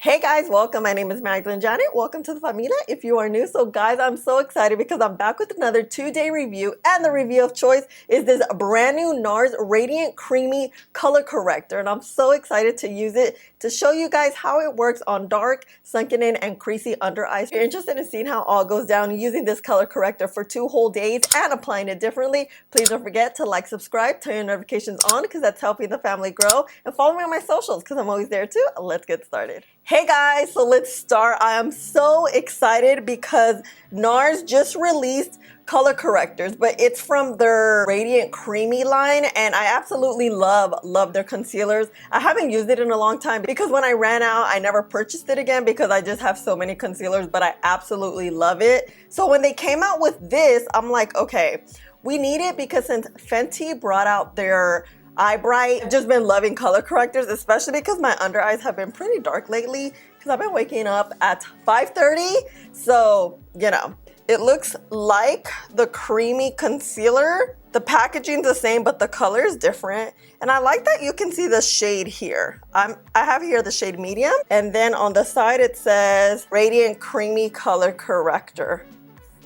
Hey guys, welcome. My name is MagdalineJanet. Welcome to the familia if you are new. So guys, I'm so excited because I'm back with another 2-day review, and the review of choice is this brand new Nars Radiant Creamy Color Corrector, and I'm so excited to use it to show you guys how it works on dark, sunken in, and creasy under eyes. If you're interested in seeing how it all goes down using this color corrector for 2 whole days and applying it differently, please don't forget to like, subscribe, turn your notifications on because that's helping the family grow, and follow me on my socials because I'm always there too. Let's get started. Hey guys, so let's start. I am so excited because Nars just released color correctors, but it's from their Radiant Creamy line, and I absolutely love their concealers. I haven't used it in a long time because when I ran out, I never purchased it again because I just have so many concealers, but I absolutely love it. So when they came out with this, I'm like, okay, we need it because since Fenty brought out their Eye Bright, I've just been loving color correctors, especially because my under eyes have been pretty dark lately because I've been waking up at 5:30. So, you know, it looks like the creamy concealer. The packaging's the same, but the color is different. And I like that you can see the shade here. I have here the shade medium. And then on the side, it says Radiant Creamy Color Corrector.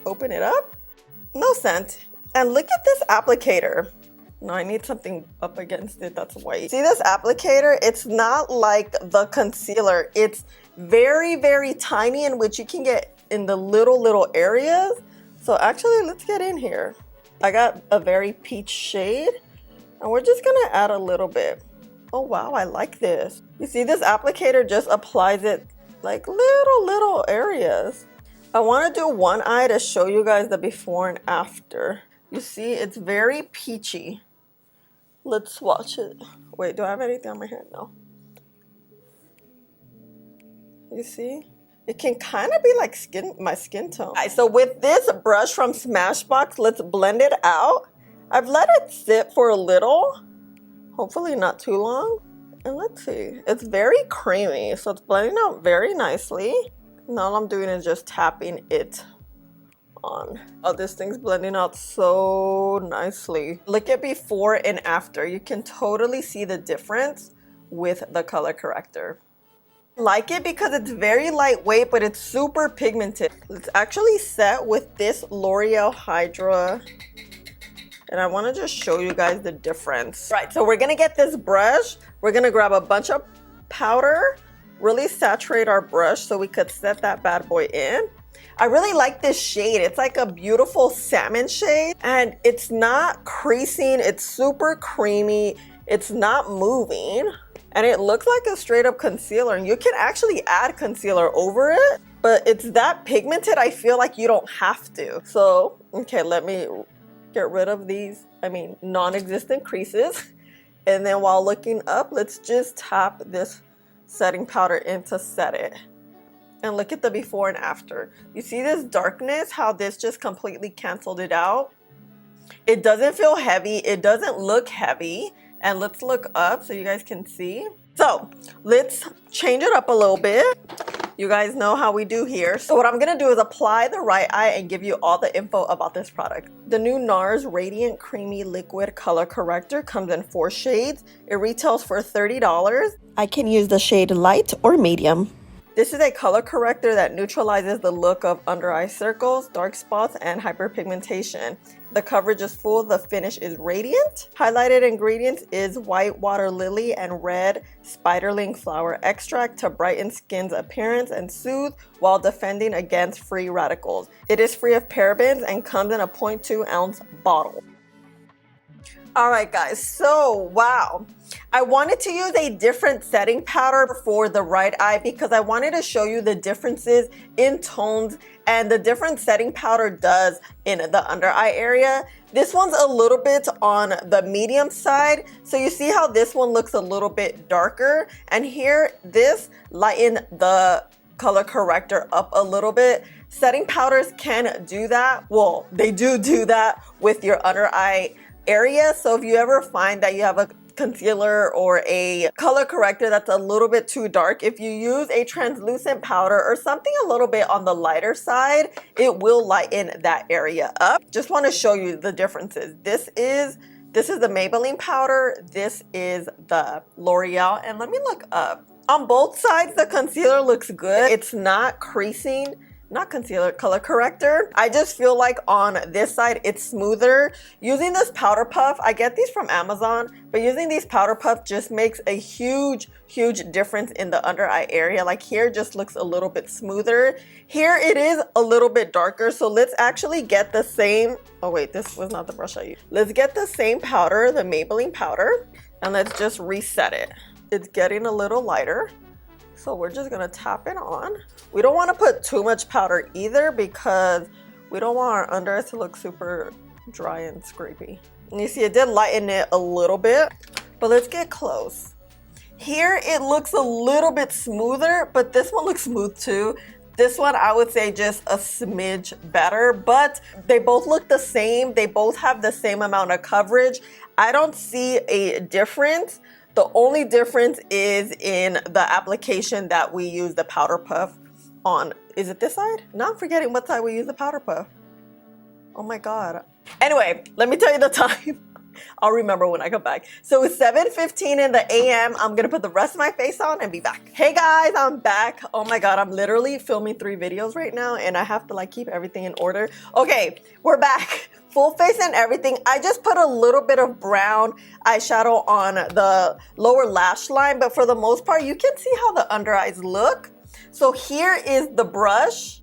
Open it up. No scent. And look at this applicator. No, I need something up against it that's white. See this applicator? It's not like the concealer. It's very, very tiny, in which you can get in the little areas. So actually, let's get in here. I got a very peach shade, and we're just gonna add a little bit. Oh wow, I like this. You see this applicator just applies it like little areas. I wanna do one eye to show you guys the before and after. You see, it's very peachy. Let's swatch it. Wait, do I have anything on my hair? No. You see? It can kind of be like my skin tone. All right, so with this brush from Smashbox, let's blend it out. I've let it sit for a little, hopefully not too long. And let's see, it's very creamy, so it's blending out very nicely. Now all I'm doing is just tapping it on. Oh, this thing's blending out so nicely. Look at before and after. You can totally see the difference with the color corrector. I like it because it's very lightweight, but it's super pigmented. It's actually set with this L'Oreal Hydra, and I want to just show you guys the difference. Right, so we're gonna get this brush. We're gonna grab a bunch of powder, really saturate our brush so we could set that bad boy in. I really like this shade. It's like a beautiful salmon shade, and it's not creasing. It's super creamy. It's not moving, and it looks like a straight up concealer, and you can actually add concealer over it, but it's that pigmented, I feel like you don't have to. So, okay, let me get rid of these, non-existent creases. And then while looking up, let's just tap this setting powder in to set it. And look at the before and after. You see this darkness, how this just completely canceled it out? It doesn't feel heavy. It doesn't look heavy. And let's look up so you guys can see. So let's change it up a little bit. You guys know how we do here. So what I'm gonna do is apply the right eye and give you all the info about this product. The new Nars Radiant Creamy Liquid Color Corrector comes in 4 shades. It retails for $30. I can use the shade light or medium. This is a color corrector that neutralizes the look of under eye circles, dark spots, and hyperpigmentation. The coverage is full, the finish is radiant. Highlighted ingredients is white water lily and red spiderling flower extract to brighten skin's appearance and soothe while defending against free radicals. It is free of parabens and comes in a 0.2 ounce bottle. All right, guys, so wow. I wanted to use a different setting powder for the right eye because I wanted to show you the differences in tones and the different setting powder does in the under eye area. This one's a little bit on the medium side. So you see how this one looks a little bit darker, and here this lighten the color corrector up a little bit. Setting powders can do that. Well, they do that with your under eye area. So if you ever find that you have a concealer or a color corrector that's a little bit too dark, if you use a translucent powder or something a little bit on the lighter side, it will lighten that area up. Just want to show you the differences. This is the Maybelline powder. This is the L'Oreal, and let me look up. On both sides, the concealer looks good. It's not creasing. Not concealer, color corrector. I just feel like on this side, it's smoother. Using this powder puff, I get these from Amazon, but using these powder puff just makes a huge difference in the under eye area. Like here just looks a little bit smoother. Here it is a little bit darker. So let's actually get the same, oh wait, this was not the brush I used. Let's get the same powder, the Maybelline powder, and let's just reset it. It's getting a little lighter. So we're just gonna tap it on. We don't wanna put too much powder either because we don't want our under eyes to look super dry and scrapey. And you see it did lighten it a little bit, but let's get close. Here it looks a little bit smoother, but this one looks smooth too. This one I would say just a smidge better, but they both look the same. They both have the same amount of coverage. I don't see a difference. The only difference is in the application that we use the powder puff on. Is it this side? Now I'm forgetting what side we use the powder puff. Oh my God. Anyway, let me tell you the time. I'll remember when I come back. So it's 7:15 in the AM. I'm gonna put the rest of my face on and be back. Hey guys, I'm back. Oh my God, I'm literally filming 3 videos right now and I have to like keep everything in order. Okay, we're back. Full face and everything. I just put a little bit of brown eyeshadow on the lower lash line, but for the most part, you can see how the under eyes look. So here is the brush.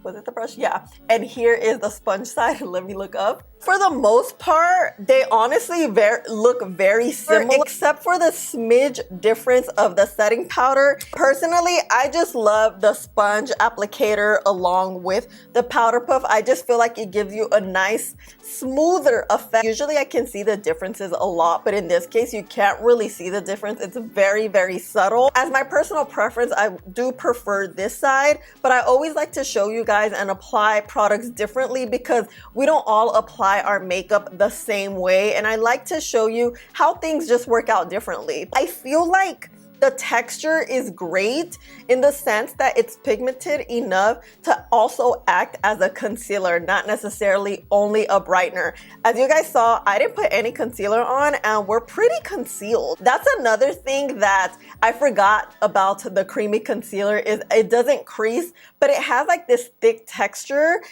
Was it the brush? Yeah. And here is the sponge side. Let me look up. For the most part, they honestly look very similar, except for the smidge difference of the setting powder. Personally, I just love the sponge applicator along with the powder puff. I just feel like it gives you a nice, smoother effect. Usually I can see the differences a lot, but in this case, you can't really see the difference. It's very subtle. As my personal preference, I do prefer this side, but I always like to show you guys and apply products differently because we don't all apply our makeup the same way, and I like to show you how things just work out differently. I feel like the texture is great in the sense that it's pigmented enough to also act as a concealer, not necessarily only a brightener. As you guys saw, I didn't put any concealer on and we're pretty concealed. That's another thing that I forgot about the creamy concealer is it doesn't crease, but it has like this thick texture.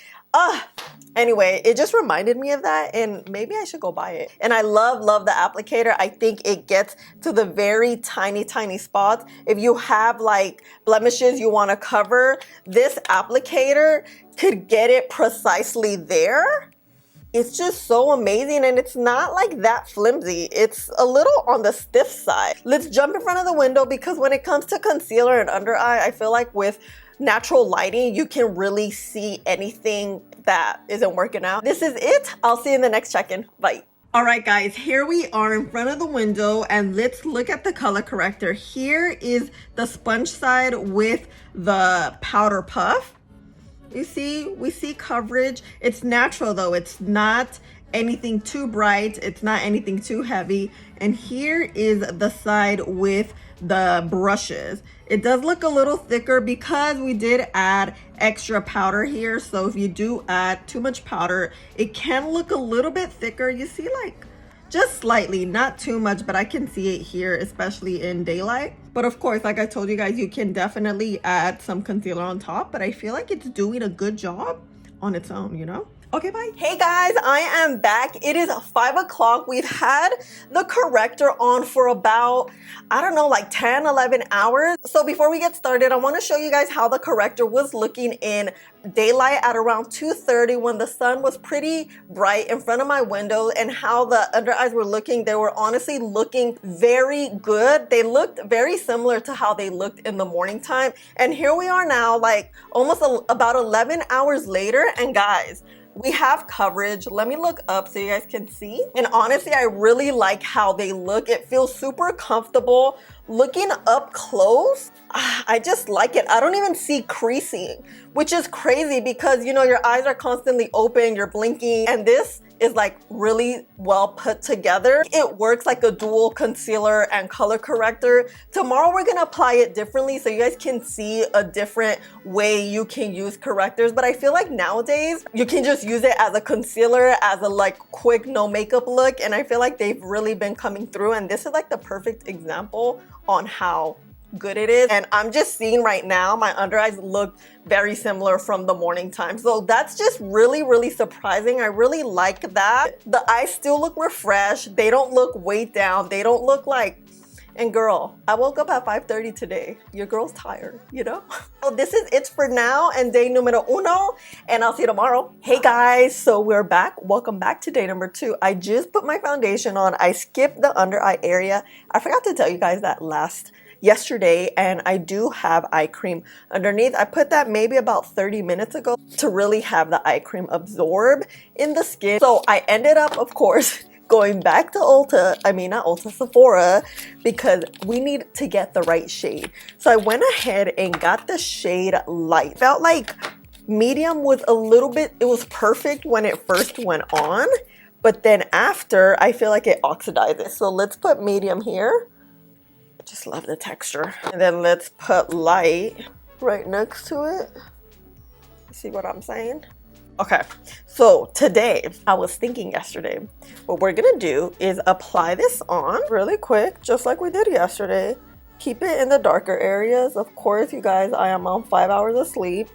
Anyway, it just reminded me of that and maybe I should go buy it. And I love the applicator. I think it gets to the very tiny spots. If you have like blemishes you want to cover, this applicator could get it precisely there. It's just so amazing and it's not like that flimsy. It's a little on the stiff side. Let's jump in front of the window because when it comes to concealer and under eye, I feel like with natural lighting, you can really see anything that isn't working out. This is it. I'll see you in the next check-in. Bye. All right, guys, here we are in front of the window and let's look at the color corrector. Here is the sponge side with the powder puff. You see, we see coverage. It's natural though. It's not anything too bright. It's not anything too heavy. And here is the side with the brushes. It does look a little thicker because we did add extra powder here. So if you do add too much powder, it can look a little bit thicker. You see, like just slightly, not too much, but I can see it here, especially in daylight. But of course, like I told you guys, you can definitely add some concealer on top, but I feel like it's doing a good job on its own, you know? Okay, bye. Hey guys, I am back. It is 5 o'clock. We've had the corrector on for about, I don't know, like 10, 11 hours. So before we get started, I want to show you guys how the corrector was looking in daylight at around 2:30 when the sun was pretty bright in front of my window, and how the under eyes were looking. They were honestly looking very good. They looked very similar to how they looked in the morning time. And here we are now, like almost about 11 hours later. And guys, we have coverage. Let me look up so you guys can see. And honestly, I really like how they look. It feels super comfortable. Looking up close, I just like it. I don't even see creasing, which is crazy because, you know, your eyes are constantly open, you're blinking, and this is like really well put together. It works like a dual concealer and color corrector. Tomorrow we're gonna apply it differently so you guys can see a different way you can use correctors. But I feel like nowadays you can just use it as a concealer, as a like quick no makeup look, and I feel like they've really been coming through, and this is like the perfect example on how good it is. And I'm just seeing right now my under eyes look very similar from the morning time. So that's just really, really surprising. I really like that. The eyes still look refreshed. They don't look weighed down. They don't look like, and girl, I woke up at 5:30 today. Your girl's tired, you know? So this is it for now and day numero uno, and I'll see you tomorrow. Hey guys, so we're back. Welcome back to day number 2. I just put my foundation on. I skipped the under eye area. I forgot to tell you guys that yesterday, and I do have eye cream underneath. I put that maybe about 30 minutes ago to really have the eye cream absorb in the skin. So I ended up, of course, going back to Sephora, because we need to get the right shade. So I went ahead and got the shade Light. Felt like medium was a little bit, it was perfect when it first went on, but then after I feel like it oxidizes. So let's put medium here. I just love the texture. And then let's put Light right next to it. See what I'm saying? Okay, so today, I was thinking yesterday, what we're gonna do is apply this on really quick, just like we did yesterday. Keep it in the darker areas. Of course, you guys, I am on 5 hours of sleep,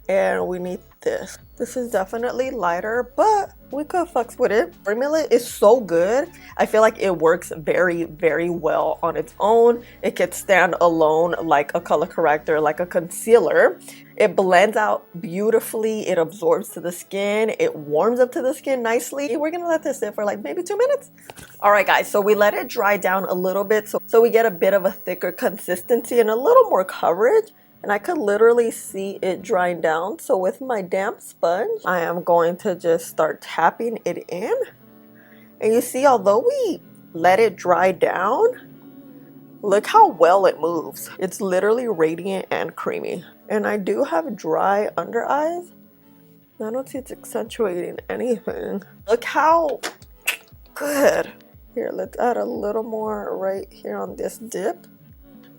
and we need this. This is definitely lighter, but we could fucks with it. Formula is so good. I feel like it works very, very well on its own. It could stand alone like a color corrector, like a concealer. It blends out beautifully. It absorbs to the skin. It warms up to the skin nicely. We're gonna let this sit for like maybe 2 minutes. All right, guys, so we let it dry down a little bit so we get a bit of a thicker consistency and a little more coverage. And I could literally see it drying down. So with my damp sponge, I am going to just start tapping it in. And you see, although we let it dry down, look how well it moves. It's literally radiant and creamy. And I do have dry under eyes. I don't see it's accentuating anything. Look how good. Here, let's add a little more right here on this dip.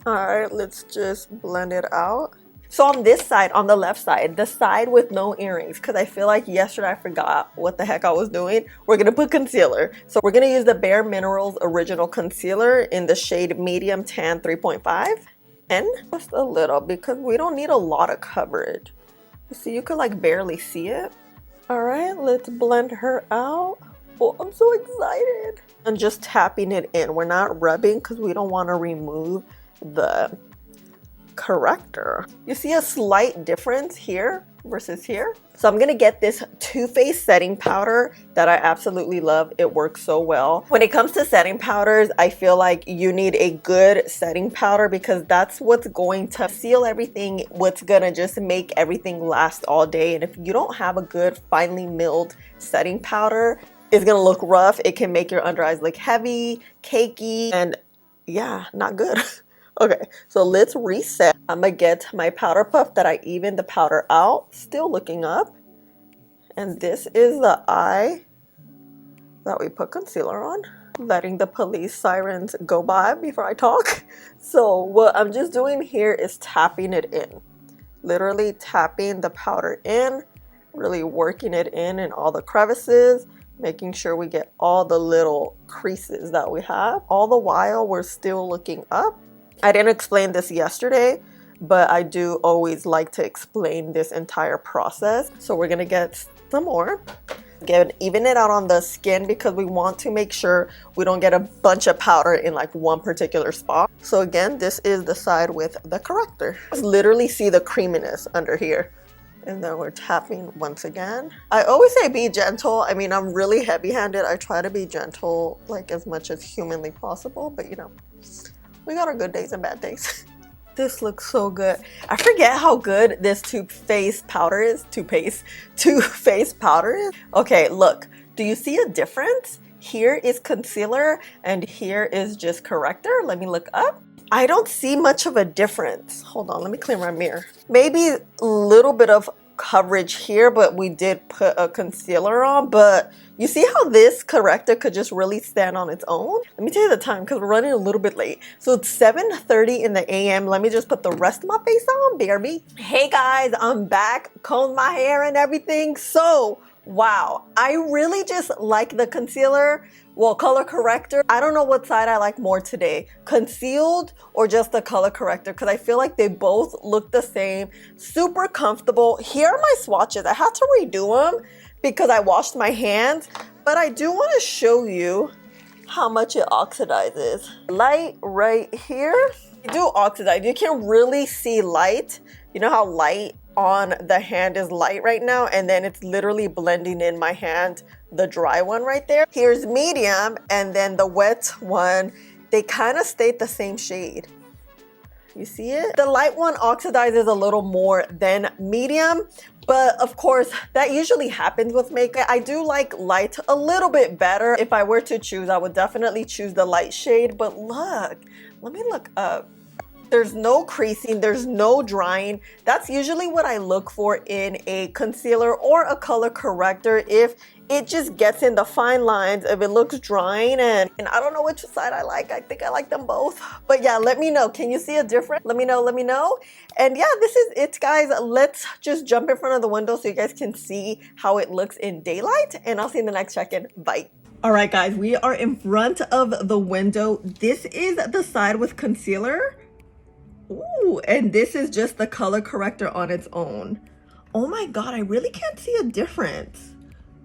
All right, let's just blend it out. So on this side, on the left side, the side with no earrings, because I feel like yesterday I forgot what the heck I was doing, we're gonna put concealer. So we're gonna use the bareMinerals Original Concealer in the shade Medium Tan 3.5. And just a little, because we don't need a lot of coverage. You see, you could like barely see it. All right, let's blend her out. Oh, I'm so excited. And just tapping it in. We're not rubbing because we don't want to remove the corrector. You see a slight difference here versus here. So I'm gonna get this Too Faced setting powder that I absolutely love. It works so well. When it comes to setting powders, I feel like you need a good setting powder because that's what's going to seal everything, what's gonna just make everything last all day. And if you don't have a good finely milled setting powder, it's gonna look rough. It can make your under eyes look heavy, cakey, and yeah, not good. Okay, so let's reset. I'm gonna get my powder puff that I evened the powder out, still looking up. And this is the eye that we put concealer on. Letting the police sirens go by before I talk. So what I'm just doing here is tapping it in. Literally tapping the powder in, really working it in all the crevices, making sure we get all the little creases that we have. All the while we're still looking up. I didn't explain this yesterday, but I do always like to explain this entire process. So we're gonna get some more. Even it out on the skin because we want to make sure we don't get a bunch of powder in like one particular spot. So again, this is the side with the corrector. Literally see the creaminess under here. And then we're tapping once again. I always say be gentle. I mean, I'm really heavy-handed. I try to be gentle like as much as humanly possible, but you know, we got our good days and bad days. This looks so good. I forget how good this Too Faced powder is. Too Faced powder is. Okay, look. Do you see a difference? Here is concealer and here is just corrector. Let me look up. I don't see much of a difference. Hold on, let me clear my mirror. Maybe a little bit of coverage here, but we did put a concealer on. But you see how this corrector could just really stand on its own? Let me tell you the time because we're running a little bit late. So it's 7:30 in the AM. Let me just put the rest of my face on, BRB. Hey guys, I'm back. Combed my hair and everything. So Wow, I really just like the concealer, well, color corrector. I don't know what side I like more today, concealed or just the color corrector, because I feel like they both look the same, super comfortable. Here are my swatches. I had to redo them because I washed my hands, but I do want to show you how much it oxidizes. Light right here. You do oxidize. You can really see light. You know how light on the hand is light right now, and then it's literally blending in my hand, the dry one right there. Here's medium, and then the wet one, they kind of stayed the same shade. You see it? The light one oxidizes a little more than medium, but of course that usually happens with makeup. I do like light a little bit better. If I were to choose, I would definitely choose the light shade. But look, let me look up. There's no creasing, there's no drying. That's usually what I look for in a concealer or a color corrector. If it just gets in the fine lines, if it looks drying, and I don't know which side I like. I think I like them both. But yeah, let me know. Can you see a difference? Let me know, let me know. And yeah, this is it, guys. Let's just jump in front of the window so you guys can see how it looks in daylight, and I'll see you in the next check-in. Bye. All right, guys, we are in front of the window. This is the side with concealer. Ooh, and this is just the color corrector on its own. Oh my God, I really can't see a difference.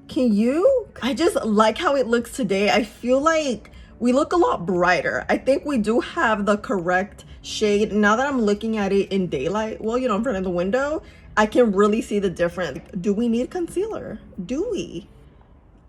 Can you? I just like how it looks today. I feel like we look a lot brighter. I think we do have the correct shade. Now that I'm looking at it in daylight, well, you know, in front of the window, I can really see the difference. Do we need concealer? Do we?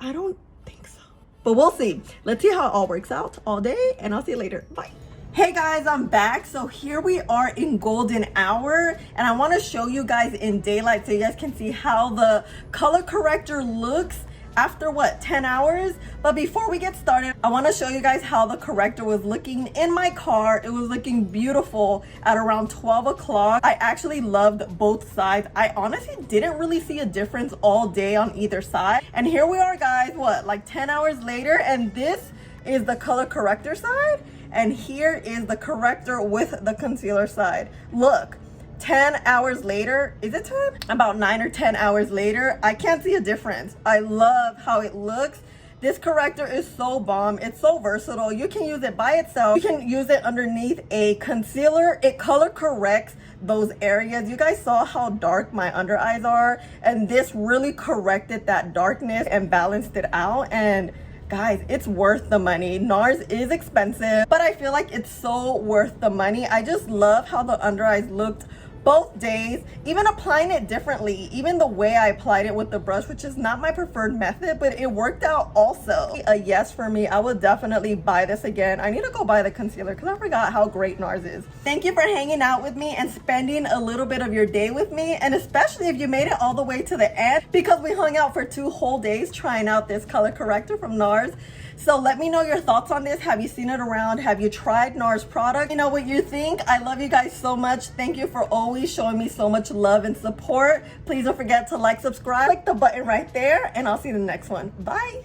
I don't think so. But we'll see. Let's see how it all works out all day, and I'll see you later. Bye. Hey guys, I'm back. So here we are in golden hour, and I want to show you guys in daylight so you guys can see how the color corrector looks after what, 10 hours. But before we get started, I want to show you guys how the corrector was looking in my car. It was looking beautiful at around 12 o'clock. I actually loved both sides. I honestly didn't really see a difference all day on either side. And here we are, guys, what, like 10 hours later, and this is the color corrector side. And here is the corrector with the concealer side. Look, 10 hours later, is it 10? About 9 or 10 hours later, I can't see a difference. I love how it looks. This corrector is so bomb. It's so versatile. You can use it by itself. You can use it underneath a concealer. It color corrects those areas. You guys saw how dark my under eyes are, and this really corrected that darkness and balanced it out. And guys, it's worth the money. Nars is expensive, but I feel like it's so worth the money. I just love how the under eyes looked both days, even applying it differently, even the way I applied it with the brush, which is not my preferred method, but it worked out also. A yes for me. I would definitely buy this again. I need to go buy the concealer because I forgot how great Nars is. Thank you for hanging out with me and spending a little bit of your day with me, and especially if you made it all the way to the end, because we hung out for 2 whole days trying out this color corrector from Nars. So let me know your thoughts on this. Have you seen it around? Have you tried Nars product? You know what you think. I love you guys so much. Thank you for always showing me so much love and support. Please don't forget to like, subscribe, click the button right there, and I'll see you in the next one. Bye.